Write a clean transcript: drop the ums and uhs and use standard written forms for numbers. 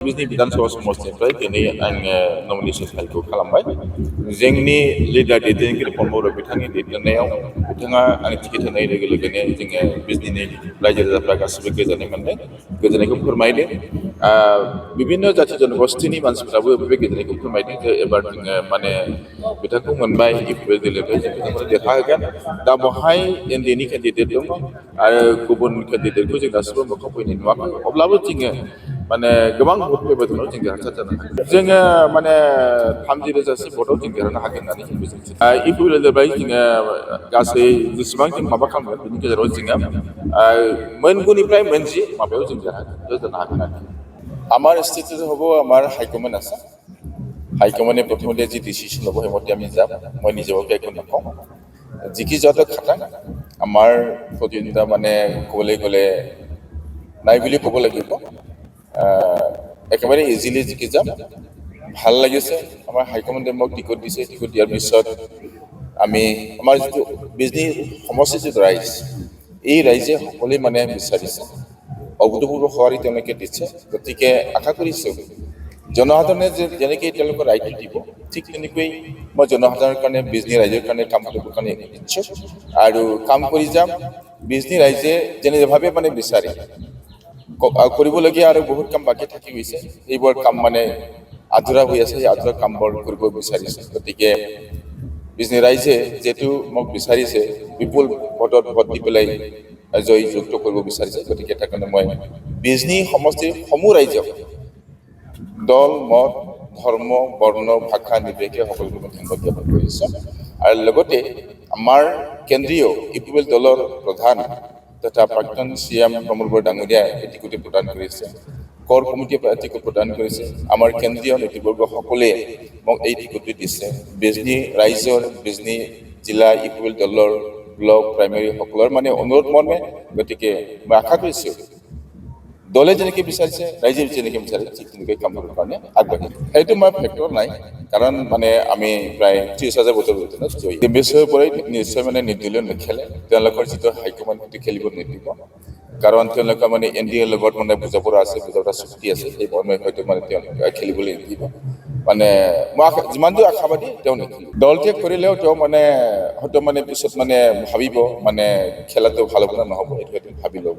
बिजनि विधानसभा समष्टिनिफ्राय दिनै आङो नमिनेसन फाइलखौ खालामबाय। जोंनि लिडार दैदेनगिरि प्रमद बर' बिथांनि दैदेननायाव बिथाङा आंनि टिकेट होनाय लोगो लोगोनो जोङो बिजनिनि रायजो राजाफ्रा गासिबो गोजोननाय मोनदों, गोजोननायखौ फोरमायदों। बिभिन्न जाथि जनगोष्ठीनि मानसिफ्राबो बे गोजोननायखौ फोरमायदों जे एबार जोङो माने बिथांखौ मोनबाय इउपिपिएल दोलोनिफ्राय जों बिथांखौनो देरहाहोगोन। दा बेवहाय एनडिएनि केन्डिडेट दङ आरो गुबुन केन्डिडेटखौ जों दासिमबो मोखां फैनाय नुवाखै। अब्लाबो जोङो माने गोबां भट बेबायदिनो जों देरहासार जानो हागोन। जोङो माने 30,000 भटआव जों देरहानो हागोन होननानै जों मिजिंथियो। इउपिपिएल दोलोनिफ्राय जोङो गासै जेसेबां जों माबा खालामगोन बिनि गेजेराव जोङो मोनगुनिफ्राय मोनजि माबायाव जों जानो हागोन आरोखि। আমার স্থিতিটো হ'ব আমাৰ হাইকমেণ্ট আছে। হাইকমেণ্টে প্ৰথমতে যি ডিচিশ্যন ল'ব সেইমতে আমি যাম। মই নিজকে একো নকওঁ, জিকি যোৱাটো খাটাং। আমাৰ প্ৰতিদ্বন্দ্বিতা মানে ক'বলৈ গ'লে নাই বুলি ক'ব লাগিব। একেবাৰে ইজিলি জিকি যাম। ভাল লাগিছে, আমাৰ হাইকমেণ্টে মোক টিকট দিছে। টিকট দিয়াৰ পিছত আমি আমাৰ যিটো বিজনি সমষ্টিৰ যিটো ৰাইজ, এই ৰাইজে সকলোৱে মানে বিচাৰিছে, অভূতপূৰ্ব সঁহাৰি তেওঁলোকে দিছে। গতিকে আশা কৰিছোঁ জনসাধাৰণে যেনেকৈ তেওঁলোকৰ ৰাইটো দিব, ঠিক তেনেকৈ মই জনসাধাৰণৰ কাৰণে বিজনি ৰাইজৰ কাৰণে কাম কৰিবৰ কাৰণে ইচ্ছুক আৰু কাম কৰি যাম। বিজনি ৰাইজে যেনেভাৱে মানে বিচাৰে, কৰিবলগীয়া আৰু বহুত কাম বাকী থাকি গৈছে, এইবোৰ কাম মানে আধৰুৱা হৈ আছে, সেই আধৰুৱা কামবোৰ কৰিব বিচাৰিছে। গতিকে বিজনি ৰাইজে যিহেতু মোক বিচাৰিছে, বিপুল ভোটত ভোট দি পেলাই জয়যুক্ত কৰিব বিচাৰিছে। গতিকে তাৰ কাৰণে মই বিজনি সমষ্টিৰ সমূহ ৰাইজক দল, মত, ধৰ্ম, বৰ্ণ, ভাষা নিৰ্বিশেষে সকলোকে মই ধন্যবাদ জ্ঞাপন কৰিছোঁ। আৰু লগতে আমাৰ কেন্দ্ৰীয় ইউপিপিএল দলৰ প্ৰধান তথা প্ৰাক্তন CM প্ৰমোদ বৰা ডাঙৰীয়াই টিকট প্ৰদান কৰিছে, কৰ কমিটিয়ে টিকট প্ৰদান কৰিছে, আমাৰ কেন্দ্ৰীয় নেতৃবৰ্গ সকলোৱে মোক এই টিকটটো দিছে। বিজনি ৰাইজৰ, বিজনি জিলা ইউপিপিএল দলৰ ব্লক প্ৰাইমেৰী সকলৰ মানে অনুৰোধ মৰ্মে, গতিকে মই আশা কৰিছোঁ দলে যেনেকৈ বিচাৰিছে, ৰাইজে যেনেকৈ বিচাৰিছে, ঠিক তেনেকৈ কাম কৰিবৰ কাৰণে আগবাঢ়িম। সেইটো মই ফেক্টৰ নাই, কাৰণ মানে আমি প্ৰায় 30,000 ভোটৰ ভিতৰত জয়ী। বিষয়ৰ পৰাই নিশ্চয় মানে নিৰ্দলীয় নেখেলে, তেওঁলোকৰ যিটো হাইকমেণ্ট সেইটো খেলিব নিদিব। কাৰণ তেওঁলোকে মানে এনডিএৰ লগত মানে বুজাপৰা আছে, বুজাপৰা চুক্তি আছে, সেই মৰ্মে হয়তো মানে তেওঁলোকে খেলিবলৈ নিদিব। মানে মই যিমান দূৰ আশাবাদী তেওঁ নেখেলিব। দল ত্যাগ কৰিলেও তেওঁ মানে হয়তো মানে পিছত মানে ভাবিব মানে খেলাটো ভাল হ'ব নে নহ'ব, এইটো ভাবি ল'ব।